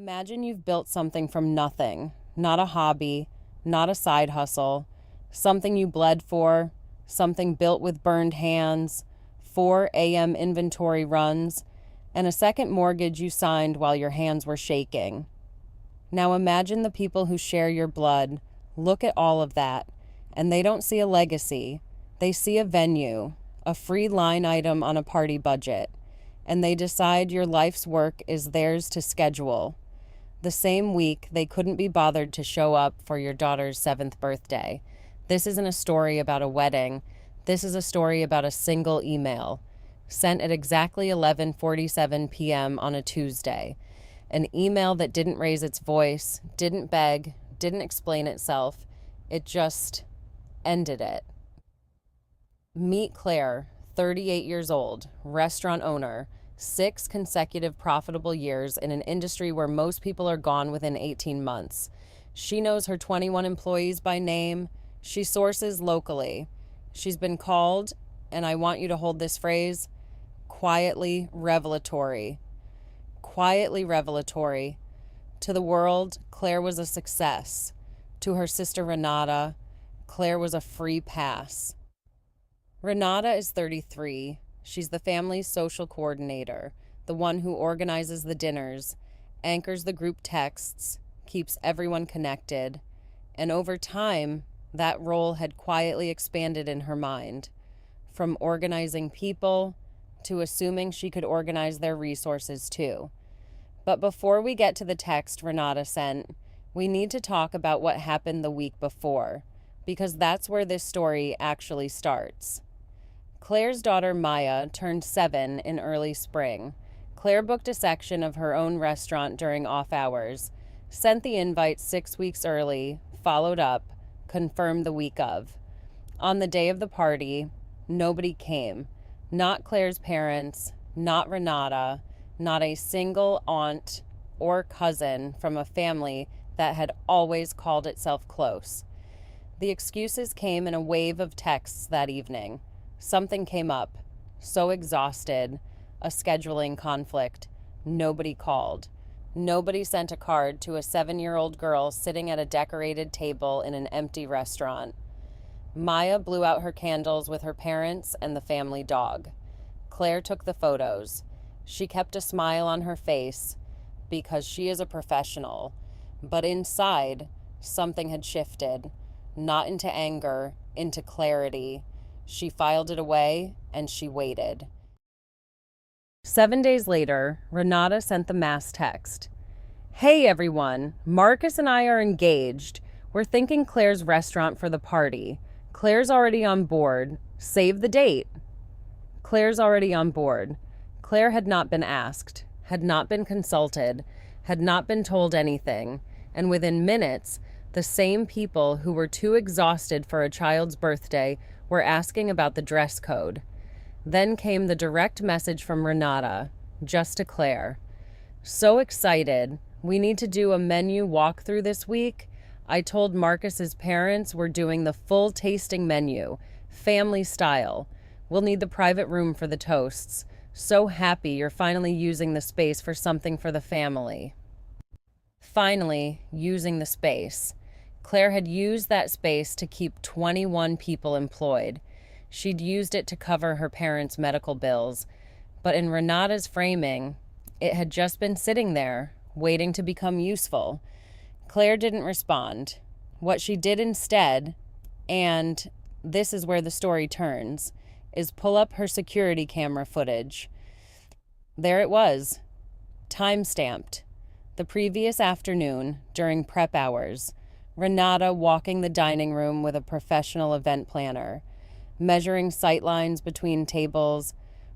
Imagine you've built something from nothing, not a hobby, not a side hustle, something you bled for, something built with burned hands, 4 a.m. inventory runs, and a second mortgage you signed while your hands were shaking. Now imagine the people who share your blood look at all of that, and they don't see a legacy. They see a venue, a free line item on a party budget, and they decide your life's work is theirs to schedule. The same week, they couldn't be bothered to show up for your daughter's 7th birthday. This isn't a story about a wedding. This is a story about a single email, sent at exactly 11:47 p.m. on a Tuesday. An email that didn't raise its voice, didn't beg, didn't explain itself. It just ended it. Meet Claire, 38 years old, restaurant owner, 6 consecutive profitable years in an industry where most people are gone within 18 months. She knows her 21 employees by name. She sources locally. She's been called, and I want you to hold this phrase, quietly revelatory. Quietly revelatory. To the world, Claire was a success. To her sister Renata, Claire was a free pass. Renata is 33. She's the family's social coordinator, the one who organizes the dinners, anchors the group texts, keeps everyone connected, and over time, that role had quietly expanded in her mind, from organizing people to assuming she could organize their resources too. But before we get to the text Renata sent, we need to talk about what happened the week before, because that's where this story actually starts. Claire's daughter Maya turned 7 in early spring. Claire booked a section of her own restaurant during off hours, sent the invite 6 weeks early, followed up, confirmed the week of. On the day of the party, nobody came. Not Claire's parents, not Renata, not a single aunt or cousin from a family that had always called itself close. The excuses came in a wave of texts that evening. Something came up. So exhausted. A scheduling conflict. Nobody called. Nobody sent a card to a 7-year-old girl sitting at a decorated table in an empty restaurant. Maya blew out her candles with her parents and the family dog. Claire took the photos. She kept a smile on her face because she is a professional. But inside, something had shifted. Not into anger, into clarity. She filed it away, and she waited. 7 days later, Renata sent the mass text. Hey everyone, Marcus and I are engaged. We're thinking Claire's restaurant for the party. Claire's already on board. Save the date. Claire's already on board. Claire had not been asked, had not been consulted, had not been told anything, and within minutes, the same people who were too exhausted for a child's birthday were asking about the dress code. Then came the direct message from Renata, just to Claire. So excited. We need to do a menu walkthrough this week. I told Marcus's parents we're doing the full tasting menu, family style. We'll need the private room for the toasts. So happy you're finally using the space for something for the family. Finally, using the space. Claire had used that space to keep 21 people employed. She'd used it to cover her parents' medical bills. But in Renata's framing, it had just been sitting there, waiting to become useful. Claire didn't respond. What she did instead, and this is where the story turns, is pull up her security camera footage. There it was, time-stamped. The previous afternoon, during prep hours, Renata walking the dining room with a professional event planner, measuring sight lines between tables,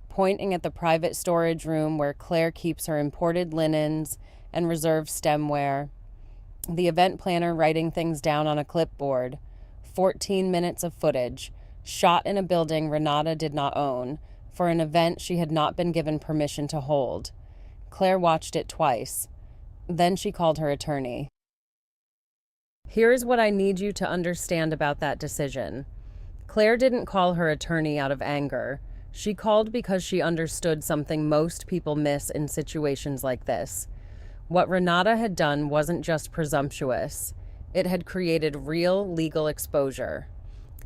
pointing at the private storage room where Claire keeps her imported linens and reserved stemware, the event planner writing things down on a clipboard, 14 minutes of footage, shot in a building Renata did not own, for an event she had not been given permission to hold. Claire watched it twice. Then she called her attorney. Here is what I need you to understand about that decision. Claire didn't call her attorney out of anger. She called because she understood something most people miss in situations like this. What Renata had done wasn't just presumptuous. It had created real legal exposure.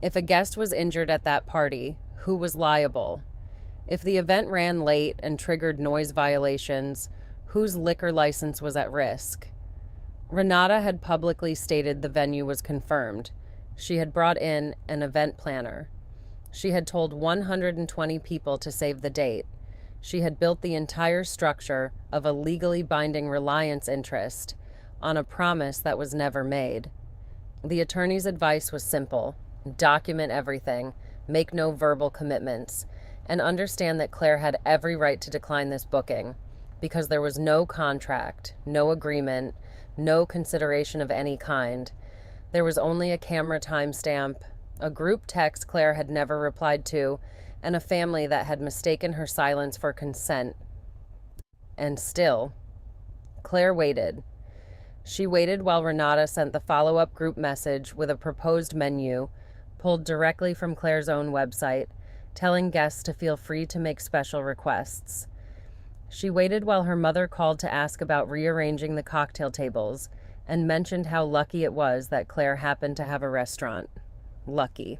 If a guest was injured at that party, who was liable? If the event ran late and triggered noise violations, whose liquor license was at risk? Renata had publicly stated the venue was confirmed. She had brought in an event planner. She had told 120 people to save the date. She had built the entire structure of a legally binding reliance interest on a promise that was never made. The attorney's advice was simple: document everything, make no verbal commitments, and understand that Claire had every right to decline this booking because there was no contract, no agreement, no consideration of any kind. There was only a camera timestamp, a group text Claire had never replied to, and a family that had mistaken her silence for consent. And still, Claire waited. She waited while Renata sent the follow-up group message with a proposed menu pulled directly from Claire's own website, telling guests to feel free to make special requests. She waited while her mother called to ask about rearranging the cocktail tables and mentioned how lucky it was that Claire happened to have a restaurant. Lucky.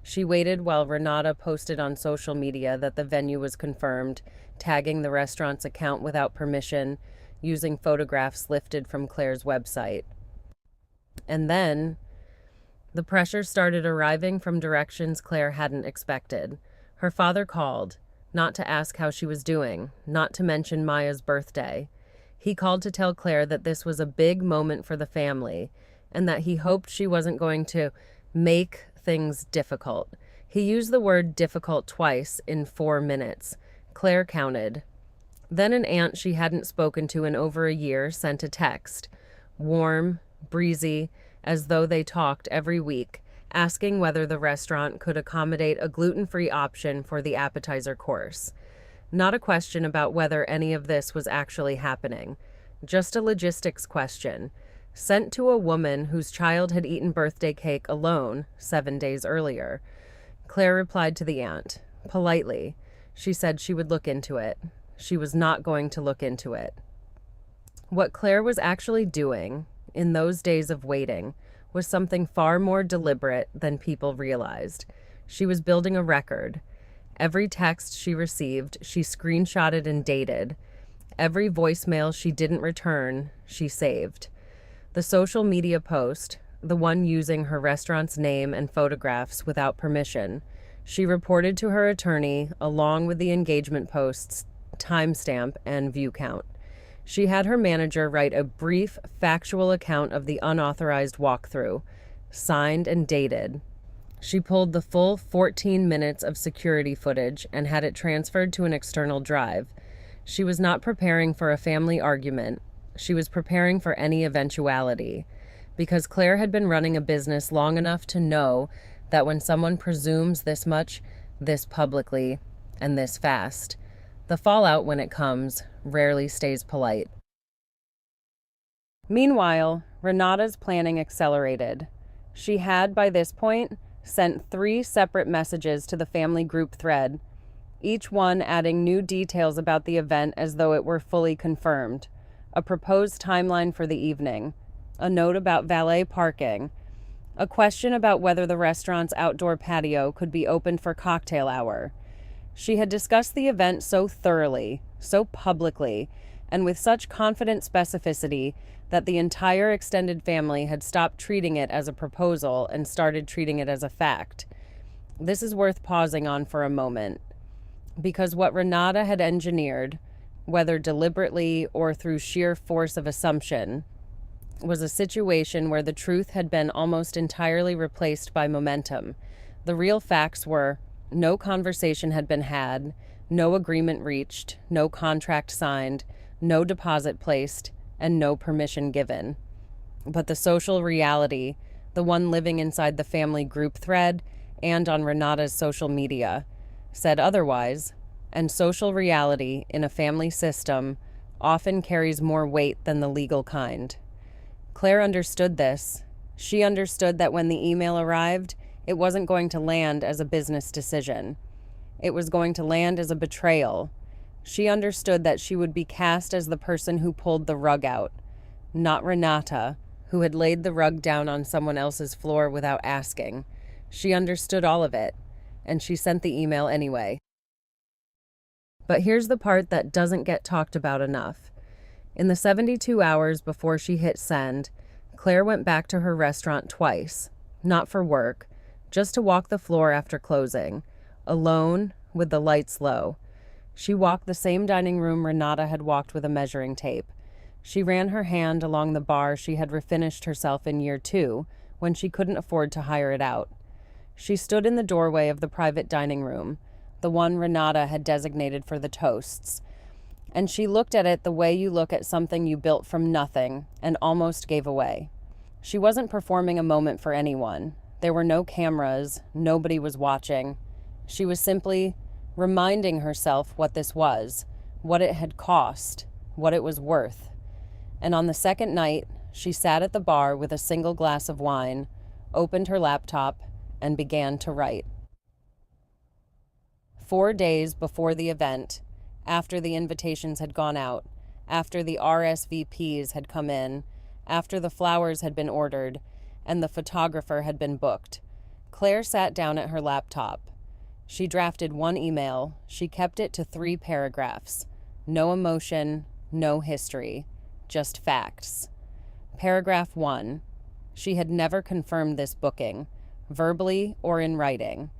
She waited while Renata posted on social media that the venue was confirmed, tagging the restaurant's account without permission, using photographs lifted from Claire's website. And then, the pressure started arriving from directions Claire hadn't expected. Her father called, not to ask how she was doing, not to mention Maya's birthday. He called to tell Claire that this was a big moment for the family, and that he hoped she wasn't going to make things difficult. He used the word difficult twice in 4 minutes. Claire counted. Then an aunt she hadn't spoken to in over a year sent a text, warm, breezy, as though they talked every week, asking whether the restaurant could accommodate a gluten-free option for the appetizer course. Not a question about whether any of this was actually happening, just a logistics question, sent to a woman whose child had eaten birthday cake alone 7 days earlier. Claire replied to the aunt, politely. She said she would look into it. She was not going to look into it. What Claire was actually doing in those days of waiting was something far more deliberate than people realized. She was building a record. Every text she received, she screenshotted and dated. Every voicemail she didn't return, she saved. The social media post, the one using her restaurant's name and photographs without permission, she reported to her attorney along with the engagement post's timestamp and view count. She had her manager write a brief, factual account of the unauthorized walkthrough, signed and dated. She pulled the full 14 minutes of security footage and had it transferred to an external drive. She was not preparing for a family argument. She was preparing for any eventuality, because Claire had been running a business long enough to know that when someone presumes this much, this publicly, and this fast, the fallout when it comes rarely stays polite. Meanwhile, Renata's planning accelerated. She had, by this point, sent 3 separate messages to the family group thread, each one adding new details about the event as though it were fully confirmed. A proposed timeline for the evening, a note about valet parking, a question about whether the restaurant's outdoor patio could be opened for cocktail hour. She had discussed the event so thoroughly, so publicly, and with such confident specificity that the entire extended family had stopped treating it as a proposal and started treating it as a fact. This is worth pausing on for a moment, because what Renata had engineered, whether deliberately or through sheer force of assumption, was a situation where the truth had been almost entirely replaced by momentum. The real facts were: no conversation had been had, no agreement reached, no contract signed, no deposit placed, and no permission given. But the social reality, the one living inside the family group thread and on Renata's social media, said otherwise, and social reality in a family system often carries more weight than the legal kind. Claire understood this. She understood that when the email arrived, it wasn't going to land as a business decision. It was going to land as a betrayal. She understood that she would be cast as the person who pulled the rug out, not Renata, who had laid the rug down on someone else's floor without asking. She understood all of it, and she sent the email anyway. But here's the part that doesn't get talked about enough. In the 72 hours before she hit send, Claire went back to her restaurant twice, not for work, just to walk the floor after closing, alone with the lights low. She walked the same dining room Renata had walked with a measuring tape. She ran her hand along the bar she had refinished herself in year 2 when she couldn't afford to hire it out. She stood in the doorway of the private dining room, the one Renata had designated for the toasts, and she looked at it the way you look at something you built from nothing and almost gave away. She wasn't performing a moment for anyone. There were no cameras, nobody was watching. She was simply reminding herself what this was, what it had cost, what it was worth. And on the second night, she sat at the bar with a single glass of wine, opened her laptop, and began to write. 4 days before the event, after the invitations had gone out, after the RSVPs had come in, after the flowers had been ordered, and the photographer had been booked, Claire sat down at her laptop. She drafted one email. She kept it to 3 paragraphs. No emotion, no history, just facts. Paragraph 1. She had never confirmed this booking, verbally or in writing.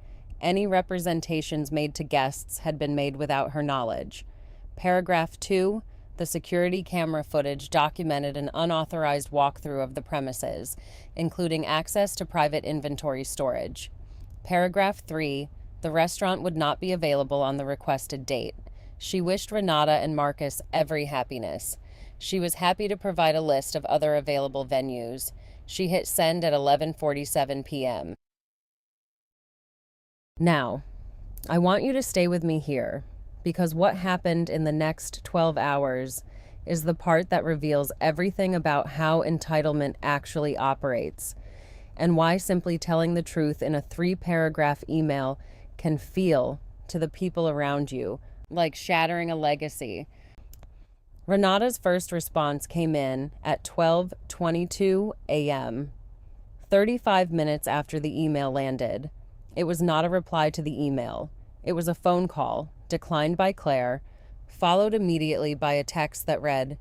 Any representations made to guests had been made without her knowledge. Paragraph 2. The security camera footage documented an unauthorized walkthrough of the premises, including access to private inventory storage. Paragraph 3. The restaurant would not be available on the requested date. She wished Renata and Marcus every happiness. She was happy to provide a list of other available venues. She hit send at 11:47 p.m. Now, I want you to stay with me here, because what happened in the next 12 hours is the part that reveals everything about how entitlement actually operates, and why simply telling the truth in a 3-paragraph email can feel to the people around you like shattering a legacy. Renata's first response came in at 12:22 a.m., 35 minutes after the email landed. It was not a reply to the email. It was a phone call, declined by Claire, followed immediately by a text that read,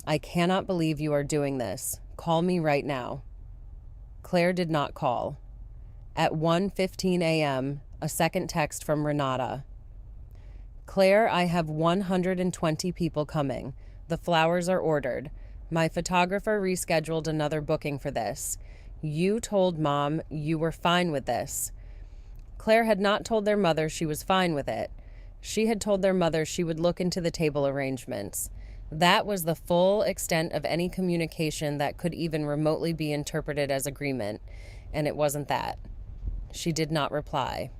"I cannot believe you are doing this. Call me right now." Claire did not call. At 1:15 a.m., a second text from Renata. "Claire, I have 120 people coming. The flowers are ordered. My photographer rescheduled another booking for this. You told Mom you were fine with this." Claire had not told their mother she was fine with it. She had told their mother she would look into the table arrangements. That was the full extent of any communication that could even remotely be interpreted as agreement, and it wasn't that. She did not reply.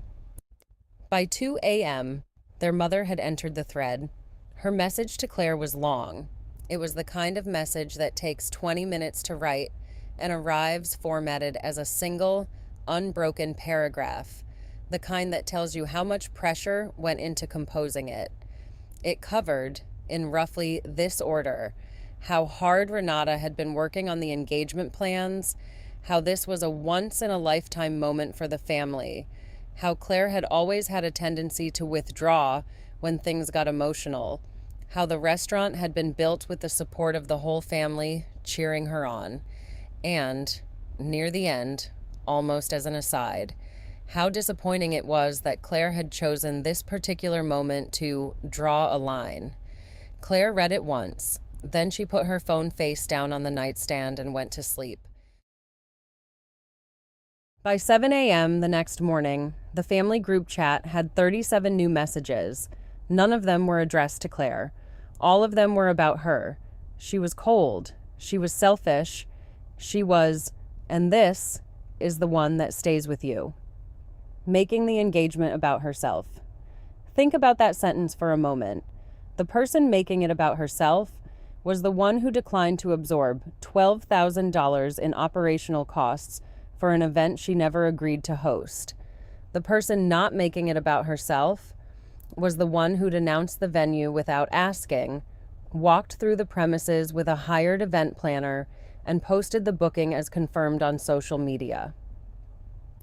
By 2 a.m., their mother had entered the thread. Her message to Claire was long. It was the kind of message that takes 20 minutes to write and arrives formatted as a single, unbroken paragraph, the kind that tells you how much pressure went into composing it. It covered, in roughly this order, how hard Renata had been working on the engagement plans, how this was a once-in-a-lifetime moment for the family, how Claire had always had a tendency to withdraw when things got emotional, how the restaurant had been built with the support of the whole family cheering her on, and, near the end, almost as an aside, how disappointing it was that Claire had chosen this particular moment to draw a line. Claire read it once, then she put her phone face down on the nightstand and went to sleep. By 7 a.m. the next morning, the family group chat had 37 new messages. None of them were addressed to Claire. All of them were about her. She was cold. She was selfish. She was, and this is the one that stays with you. Making the engagement about herself. Think about that sentence for a moment. The person making it about herself was the one who declined to absorb $12,000 in operational costs for an event she never agreed to host. The person not making it about herself was the one who'd announced the venue without asking, walked through the premises with a hired event planner, and posted the booking as confirmed on social media.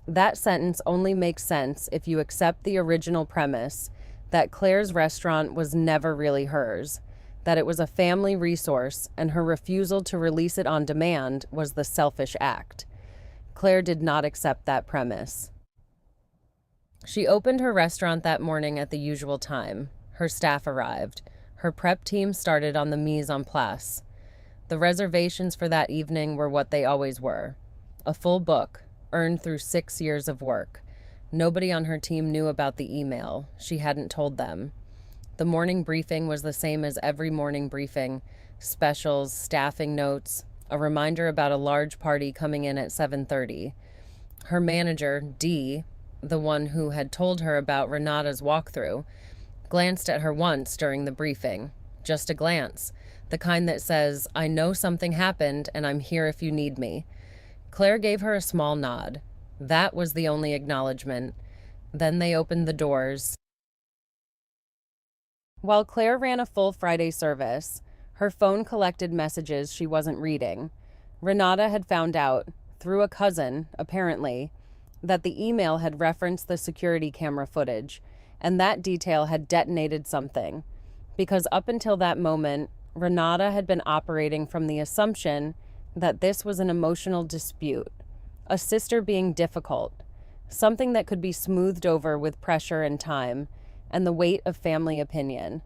That sentence only makes sense if you accept the original premise that Claire's restaurant was never really hers, that it was a family resource, and her refusal to release it on demand was the selfish act. Claire did not accept that premise. She opened her restaurant that morning at the usual time. Her staff arrived. Her prep team started on the mise en place. The reservations for that evening were what they always were. A full book, earned through 6 years of work. Nobody on her team knew about the email. She hadn't told them. The morning briefing was the same as every morning briefing. Specials, staffing notes, a reminder about a large party coming in at 7:30. Her manager, Dee, the one who had told her about Renata's walkthrough, glanced at her once during the briefing. Just a glance, the kind that says, "I know something happened and I'm here if you need me." Claire gave her a small nod. That was the only acknowledgement. Then they opened the doors. While Claire ran a full Friday service, her phone collected messages she wasn't reading. Renata had found out, through a cousin, apparently, that the email had referenced the security camera footage, and that detail had detonated something. Because up until that moment, Renata had been operating from the assumption that this was an emotional dispute, a sister being difficult, something that could be smoothed over with pressure and time, and the weight of family opinion.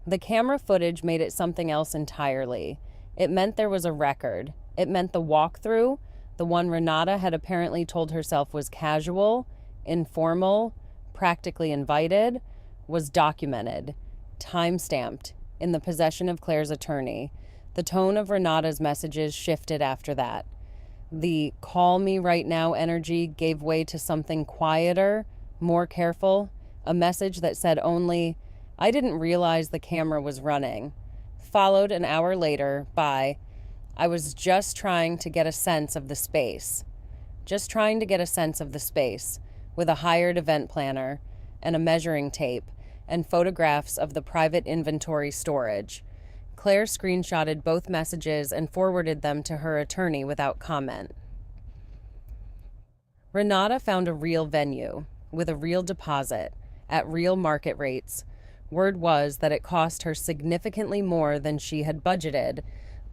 The camera footage made it something else entirely. It meant there was a record. It meant the walkthrough, the one Renata had apparently told herself was casual, informal, practically invited, was documented, time-stamped, in the possession of Claire's attorney. The tone of Renata's messages shifted after that. The call me right now energy gave way to something quieter, more careful, a message that said only, "I didn't realize the camera was running," followed an hour later by, "I was just trying to get a sense of the space." Just trying to get a sense of the space, with a hired event planner and a measuring tape and photographs of the private inventory storage. Claire screenshotted both messages and forwarded them to her attorney without comment. Renata found a real venue, with a real deposit, at real market rates. Word was that it cost her significantly more than she had budgeted,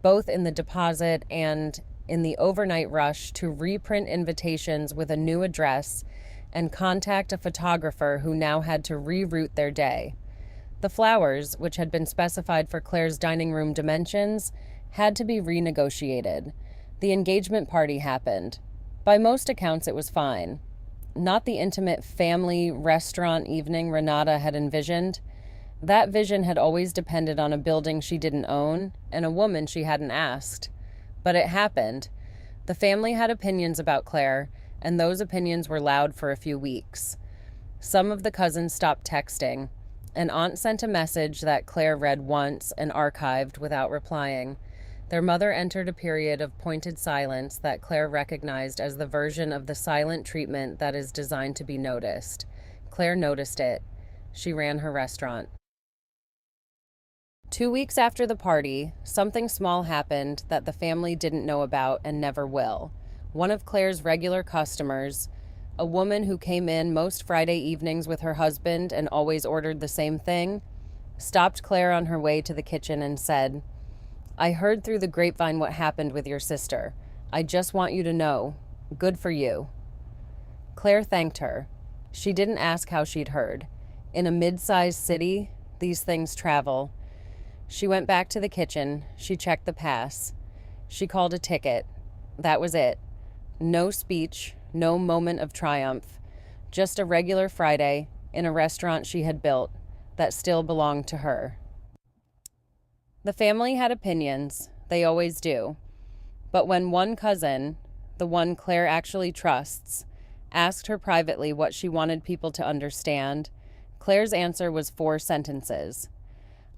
both in the deposit and in the overnight rush to reprint invitations with a new address and contact a photographer who now had to reroute their day. The flowers, which had been specified for Claire's dining room dimensions, had to be renegotiated. The engagement party happened. By most accounts, it was fine. Not the intimate family restaurant evening Renata had envisioned. That vision had always depended on a building she didn't own and a woman she hadn't asked. But it happened. The family had opinions about Claire, and those opinions were loud for a few weeks. Some of the cousins stopped texting. An aunt sent a message that Claire read once and archived without replying. Their mother entered a period of pointed silence that Claire recognized as the version of the silent treatment that is designed to be noticed. Claire noticed it. She ran her restaurant. 2 weeks after the party, something small happened that the family didn't know about and never will. One of Claire's regular customers, a woman who came in most Friday evenings with her husband and always ordered the same thing, stopped Claire on her way to the kitchen and said, "I heard through the grapevine what happened with your sister. I just want you to know. Good for you." Claire thanked her. She didn't ask how she'd heard. In a mid-sized city, these things travel. She went back to the kitchen. She checked the pass. She called a ticket. That was it. No speech, no moment of triumph. Just a regular Friday in a restaurant she had built that still belonged to her. The family had opinions. They always do. But when one cousin, the one Claire actually trusts, asked her privately what she wanted people to understand, Claire's answer was 4 sentences.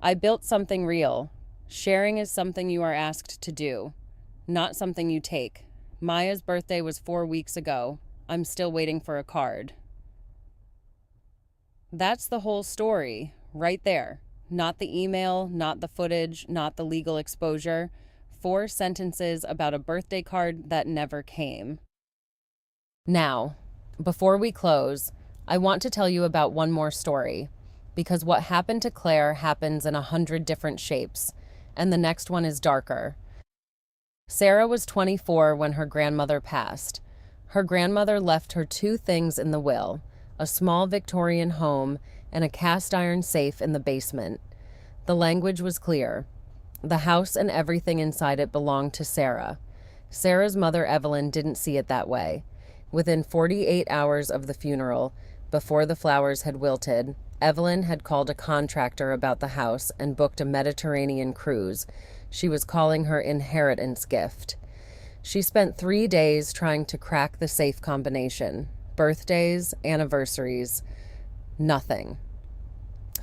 "I built something real. Sharing is something you are asked to do, not something you take. Maya's birthday was 4 weeks ago. I'm still waiting for a card." That's the whole story, right there. Not the email, not the footage, not the legal exposure. 4 sentences about a birthday card that never came. Now, before we close, I want to tell you about one more story, because what happened to Claire happens in 100 different shapes, and the next one is darker. Sarah was 24 when her grandmother passed. Her grandmother left her 2 things in the will: a small Victorian home and a cast iron safe in the basement. The language was clear. The house and everything inside it belonged to Sarah. Sarah's mother, Evelyn, didn't see it that way. Within 48 hours of the funeral, before the flowers had wilted, Evelyn had called a contractor about the house and booked a Mediterranean cruise. She was calling her inheritance gift. She spent 3 days trying to crack the safe combination. Birthdays, anniversaries, nothing.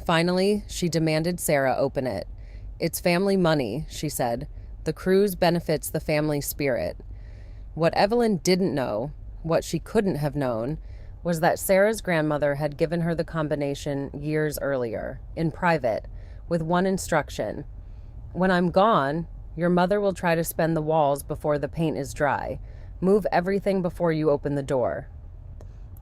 Finally, she demanded Sarah open it. "It's family money," she said. "The cruise benefits the family spirit." What Evelyn didn't know, what she couldn't have known, was that Sarah's grandmother had given her the combination years earlier, in private, with one instruction: "When I'm gone, your mother will try to spend the walls before the paint is dry. Move everything before you open the door."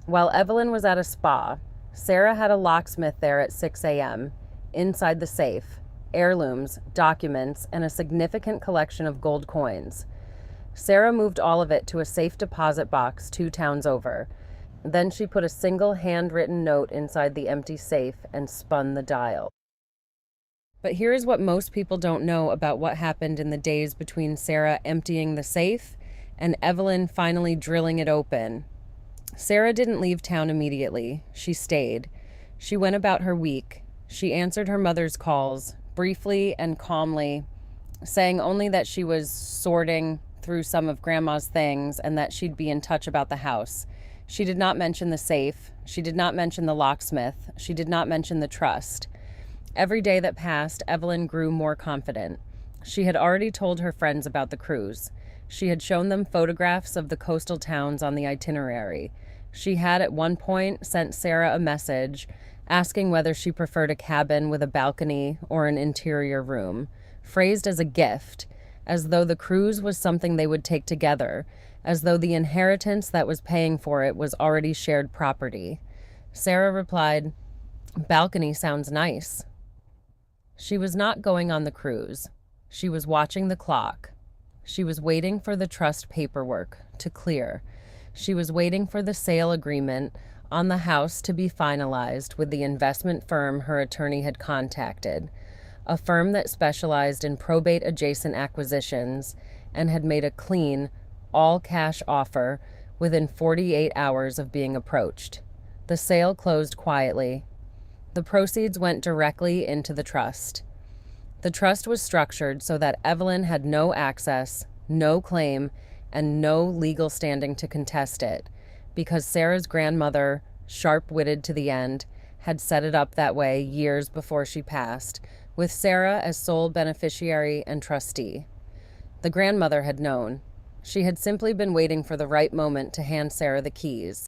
While Evelyn was at a spa, Sarah had a locksmith there at 6 a.m. Inside the safe, heirlooms, documents, and a significant collection of gold coins. Sarah moved all of it to a safe deposit box 2 towns over. Then she put a single handwritten note inside the empty safe and spun the dial. But here is what most people don't know about what happened in the days between Sarah emptying the safe and Evelyn finally drilling it open. Sarah didn't leave town immediately. She stayed. She went about her week. She answered her mother's calls, briefly and calmly, saying only that she was sorting through some of Grandma's things and that she'd be in touch about the house. She did not mention the safe. She did not mention the locksmith. She did not mention the trust. Every day that passed, Evelyn grew more confident. She had already told her friends about the cruise. She had shown them photographs of the coastal towns on the itinerary. She had at one point sent Sarah a message asking whether she preferred a cabin with a balcony or an interior room, phrased as a gift, as though the cruise was something they would take together, as though the inheritance that was paying for it was already shared property. Sarah replied, "Balcony sounds nice." She was not going on the cruise. She was watching the clock. She was waiting for the trust paperwork to clear. She was waiting for the sale agreement on the house to be finalized with the investment firm her attorney had contacted, a firm that specialized in probate-adjacent acquisitions and had made a clean, all-cash offer within 48 hours of being approached. The sale closed quietly. The proceeds went directly into the trust. The trust was structured so that Evelyn had no access, no claim, and no legal standing to contest it, because Sarah's grandmother, sharp-witted to the end, had set it up that way years before she passed, with Sarah as sole beneficiary and trustee. The grandmother had known. She had simply been waiting for the right moment to hand Sarah the keys.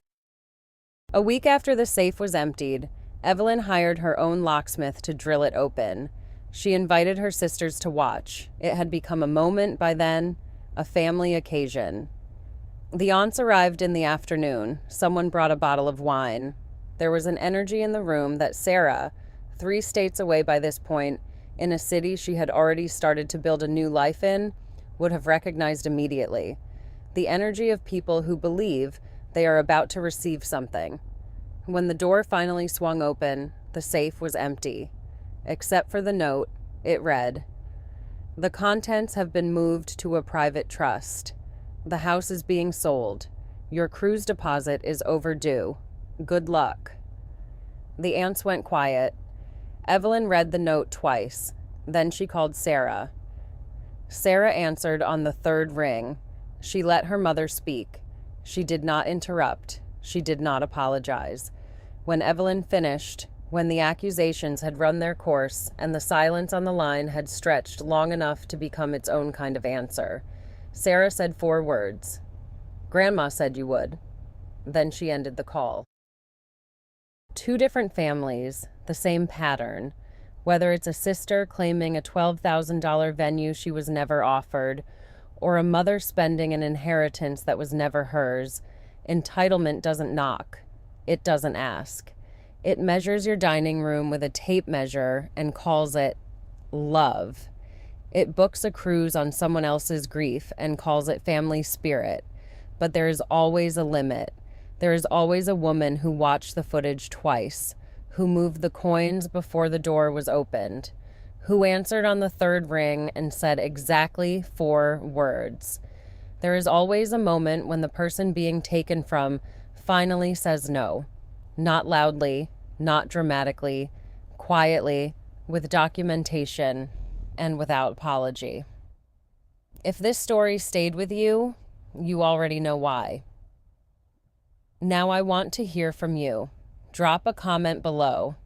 A week after the safe was emptied, Evelyn hired her own locksmith to drill it open. She invited her sisters to watch. It had become a moment by then, a family occasion. The aunts arrived in the afternoon. Someone brought a bottle of wine. There was an energy in the room that Sarah, 3 states away by this point, in a city she had already started to build a new life in, would have recognized immediately. The energy of people who believe they are about to receive something. When the door finally swung open, the safe was empty. Except for the note, it read, "The contents have been moved to a private trust. The house is being sold. Your cruise deposit is overdue. Good luck." The aunts went quiet. Evelyn read the note twice. Then she called Sarah. Sarah answered on the 3rd ring. She let her mother speak. She did not interrupt. She did not apologize. When Evelyn finished, when the accusations had run their course and the silence on the line had stretched long enough to become its own kind of answer, Sarah said 4 words. "Grandma said you would." Then she ended the call. Two different families, the same pattern. Whether it's a sister claiming a $12,000 venue she was never offered, or a mother spending an inheritance that was never hers, entitlement doesn't knock. It doesn't ask. It measures your dining room with a tape measure and calls it love. It books a cruise on someone else's grief and calls it family spirit. But there is always a limit. There is always a woman who watched the footage twice, who moved the coins before the door was opened, who answered on the third ring and said exactly 4 words. There is always a moment when the person being taken from finally says no. Not loudly, not dramatically, quietly, with documentation, and without apology. If this story stayed with you, you already know why. Now I want to hear from you. Drop a comment below.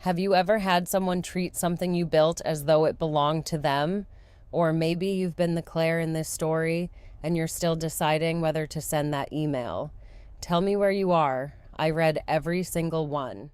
Have you ever had someone treat something you built as though it belonged to them? Or maybe you've been the Claire in this story and you're still deciding whether to send that email. Tell me where you are. I read every single one.